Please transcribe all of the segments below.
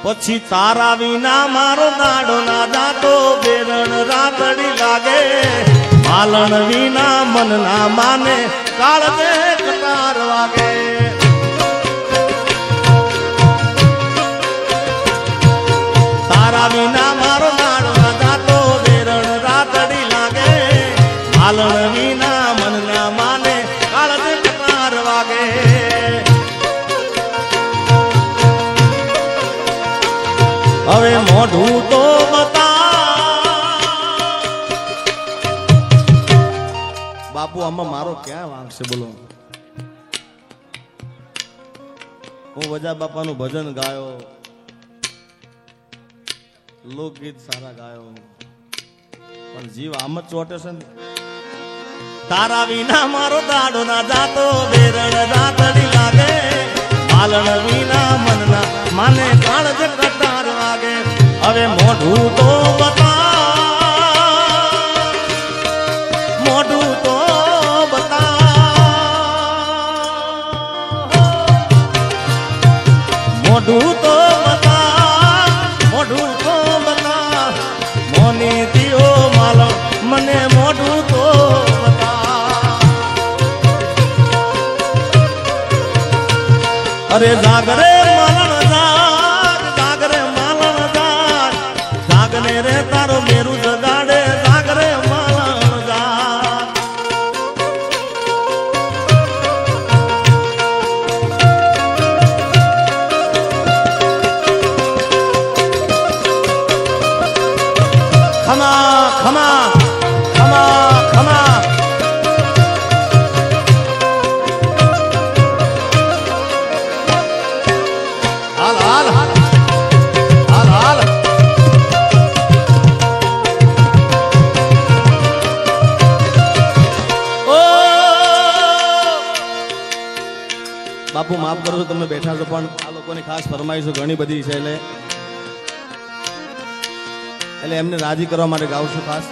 પછી તારા વિના મારો દાડો ના જાતો બેરણ રાતડી લાગે માલણ વિના મન ના માને કાળજે કટાર વાગે તારા વિના મારો દાડો ના જાતો બેરણ રાતડી લાગે માલણ વિના મન ના માને કાળજે કટાર વાગે હવે મોઢું તો બતા બાપુ આમાં મારો ક્યાં વાંક છે બોલો હું વજા બાપાનું ભજન ગાયો લોકગીત સારા ગાયો પણ જીવ આમ જ ચોટે છે ને તારા વિના મારો દાડો ના જાતો બેરણ રાતડી લાગે માલણ વિના મનના માને કાળજ કટાર વાગે હવે મોઢું તો બતા મોઢું તો બતા મોઢું તો બતા મોઢું તો બતા મોની દિયો માલણ મને મોઢું તો અરે જાગરે માલણ જાગ જાગરે માલણ જાગ જાગને રે તારો મેરું જગાડે જાગરે માલણ જાગ ખમા ખમા ખમા ખમા બાપુ માફ કરો છો તમે બેઠા છો પણ આ લોકોની ખાસ ફરમાઈશો ઘણી બધી છે એટલે એમને રાજી કરવા માટે ગાઉં છું ખાસ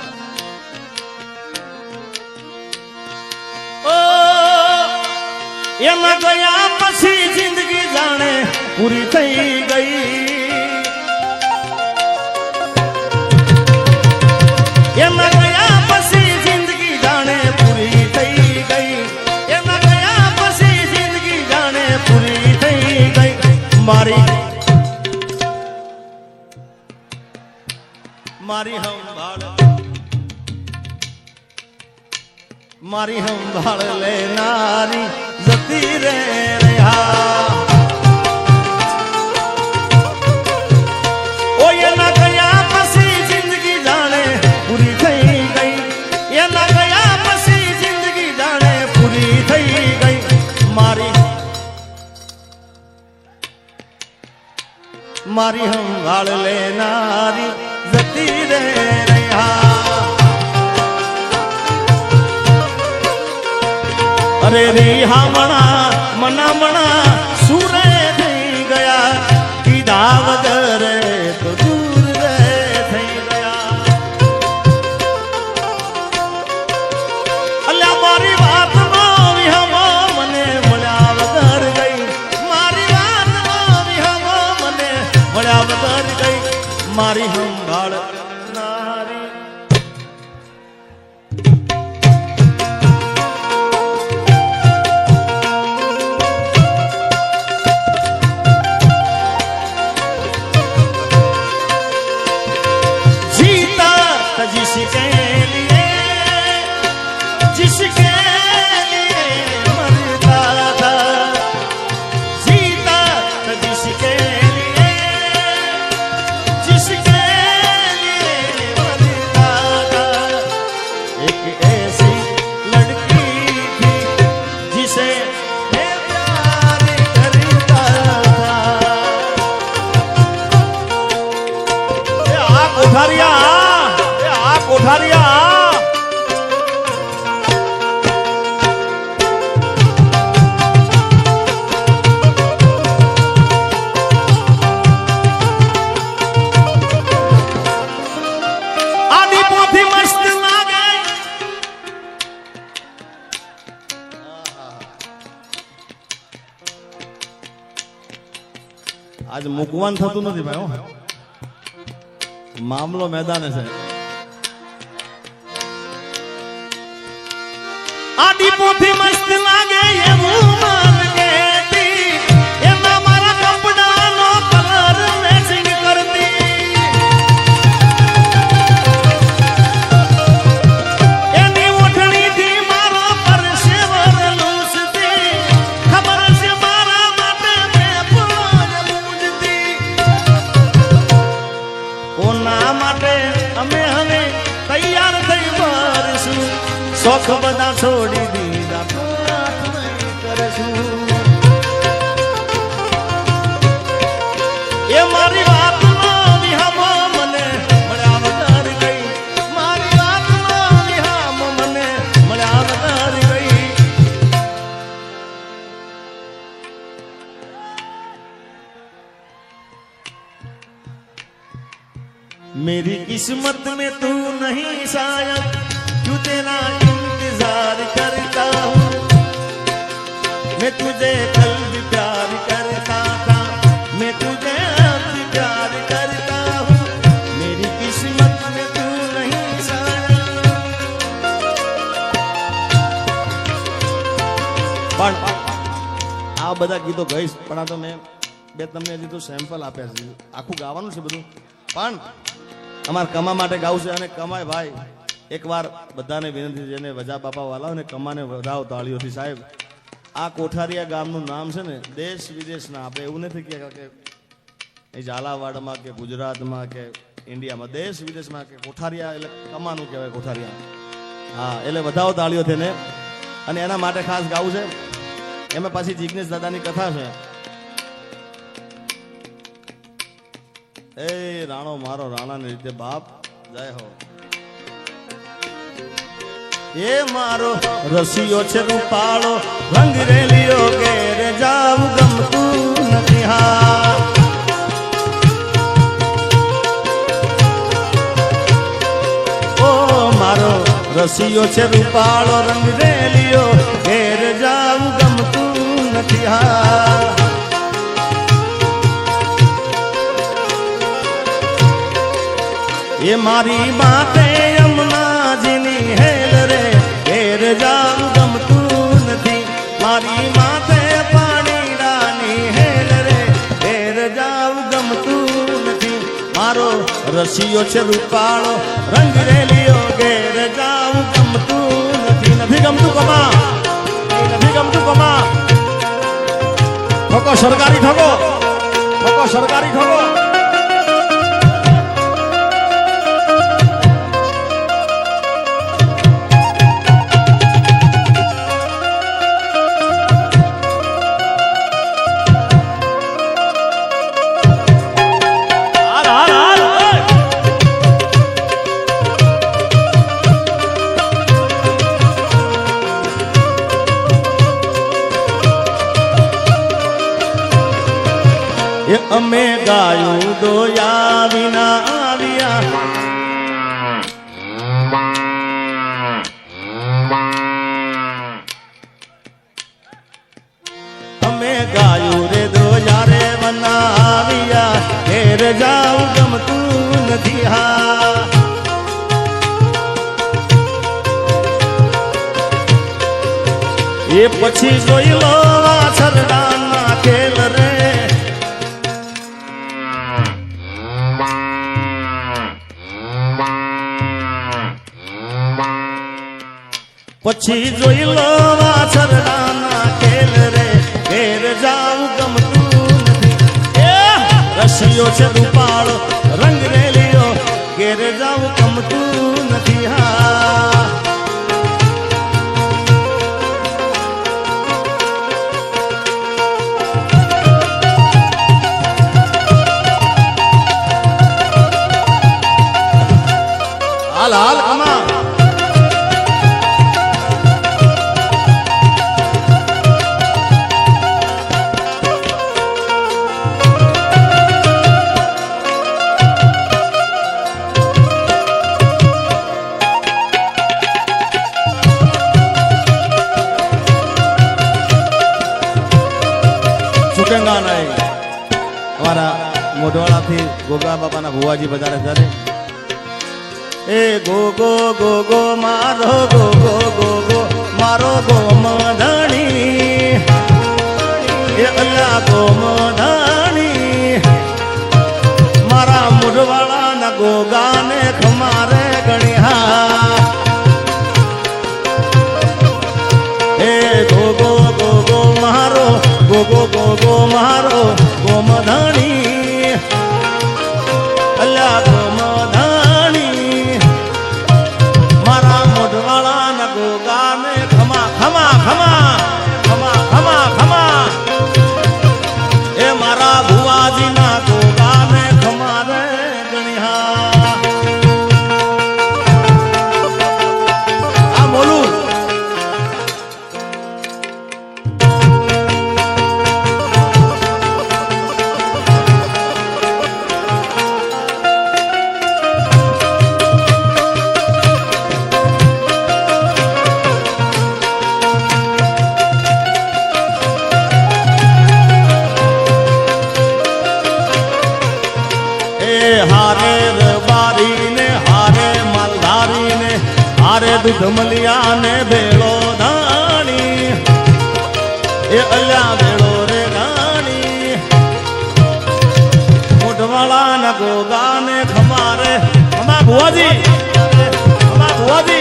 એમાં ગયા પછી જિંદગી જાણે પૂરી થઈ ગઈ એમાં ગયા પછી જિંદગી જાણે પૂરી થઈ ગઈ એમાં ગયા પછી જિંદગી જાણે પૂરી થઈ ગઈ મારી સંભાળ લેનારી જતી રે રહ્યા ઓ એના ગયા પછી જિંદગી જાણે પૂરી થઈ ગઈ એના ગયા પછી જિંદગી જાણે પૂરી થઈ ગઈ મારી સંભાળ લેનારી જતી રે રહ્યા અરે રિહામણા મનામણા સુરે થઈ ગયા કીધા વગર તો દૂર રે થઈ ગયા અલ્યા મારી વાતમાં વિહમો મને મળ્યા વગર ગઈ મારી વાતમાં વિહમો મને મળ્યા વગર ગઈ મારી સંભાળ जिसके लिए मरता था जीता तो जिसके लिए मरता था एक ऐसी लड़की थी जिसे मैं प्यार करता था आँख उठा रिया આજ મૂકવાન થતું નથી ભાઈ હો. મામલો મેદાને છે. આડી પોથી મસ્ત લાગે એવું માર્કેટી એમાં મારા કપડાનો કલર મેચિંગ કરતી એની ઓઠણીથી મારો પરસેવો લૂસતી ખબર છે મારા માટે મેં પૂજ પૂજતી કોના માટે અમે હવે તૈયાર થઈ વરસું શોખ બધા છોડી દીધા કરશું એ મારી વાત નો વિહામો મને મળ્યા વગર ગઈ મારી વાત નો વિહામો મને મળ્યા વગર ગઈ मेरी किस्मत में तू नहीं शायद क्यों तेरा इंतजार करता हूँ मैं तुझे कल भी प्यार करता था मैं तुझे अब भी प्यार करता हूँ मेरी किस्मत में तू नहीं शायद પણ આ બધા ગીતો ગઈશ પણ આ તો મેં બે તમને હજી તો સેમ્પલ આપ્યા છે આખું ગાવાનું છે બધું પણ અમારા કમા માટે ગાવું છે અને કમાય ભાઈ એકવાર બધાને વિનંતી છે જેને વજા બાપા વાલાઓને કમાને વધાવો તાળીઓથી સાહેબ આ કોઠારિયા ગામનું નામ છે ને દેશ વિદેશના આપણે એવું નથી કે એ ઝાલાવાડમાં કે ગુજરાતમાં કે ઇન્ડિયામાં દેશ વિદેશમાં કે કોઠારિયા એટલે કમાનું કહેવાય કોઠારિયા હા એટલે વધાવો તાળીઓથી ને અને એના માટે ખાસ ગાવું છે એમાં પાછી જિગ્નેશ દાદાની કથા છે એ રાણો મારો રાણાની રીતે બાપ જય હો એ મારો રસિયો છે રૂપાળો રંગ રેલિયો ઘેર જાવ ગમતું નથી હા ઓ મારો રસિયો છે રૂપાળો રંગ રેલિયો ઘેર જાવ ગમતું નથી હા ये मारी बातें यमुनाजीनी हेल रे घेर जाऊं गमતું નથી મારી માથે પાણી રાની હેલ રે ઘેર જાઉં ગમતું નથી મારો રસિયો છે રૂપાળો રંગ રેલિયો ઘેર જાઉં ગમતું નથી નથી ગમતું કમા નથી ગમતું કમા ઠોકો સરકારી ઠોકો ઠોકો સરકારી ઠોકો અમે ગાયું દોયા વિના આવ્યા અમે ગાયું રે દોયા રે વના આવ્યા ઘેર જાઉં ગમતું નથી હા એ પછી જોઈ લો વાછરડાના ખેલ રે પછી જોઈ લો વાછરડાના ખેલ રે ઘેર જાઉં ગમતું નથી એ રસિયો છે રૂપાળો રંગ રેલિયો ઘેર જાઉં ગમતું નથી હા હાલ હાલ કમા झुकेगा नहीं हमारा પછી ગોગા બાપાના ભુવાજી વધારે ત્યારે એ ગોગો ગોગો મારો ગોગો ગોગો મારો ગોમધણી એ અલ્લા ગોમધણી મારા મુઢવાળાના ગોગાને ખમારે ગણ્યા એ ગોગો ગોગો મારો ગોગો ગોગો મારો ગોમધણી અલ્લા ગોમધણી મારા મોઢવાળાના ગોગાને ખમા ખમા ખમા ખમા ખમા ખમા એ મારા ભુવાજીના ગોગાને ખમા રે ગણ્યા આ બોલું હારે રબારી ને હારે માલધારી ને હારે દૂધમલિયા ને ભેળો ધાણી એ અલ્યા ભેળો રે ધાણી મોઢવાળા ના ગોગા ને ખમારે ખમા ભુવાજી ખમા ભુવાજી